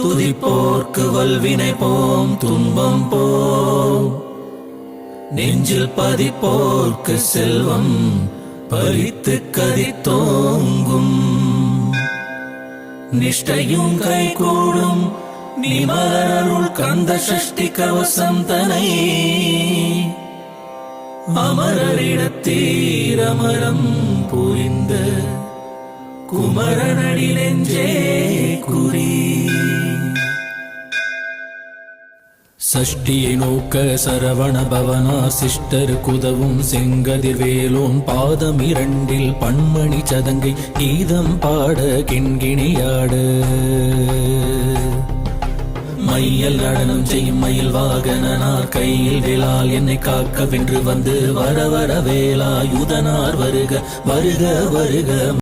துதிப்போர்க்கு வல்வினை போம் துன்பம் போம், நெஞ்சில் பதிப்போர்க்கு செல்வம் பறித்து கதித்தோங்கும். நிஷ்டையும் கை கூடும் நீ மலரருள் கந்த சஷ்டி கவசம் தனை, அமரரிடத்தீரமரம் புரிந்த குமரனடி நெஞ்சே குறி. சஷ்டியை நோக்க சரவண பவனா சிஷ்டர் குதவும் செங்கதிர் வேலோன் பாதம் இரண்டில் பன்மணி சதங்கை கீதம் பாட கிண்கிணியாட. மையல் நடனம் செய்யும் மயில் வாகனார் கையில் வேளால் என்னை காக்க வென்று வந்து வர வர வேலாயுதனார் வருக வருக வருக.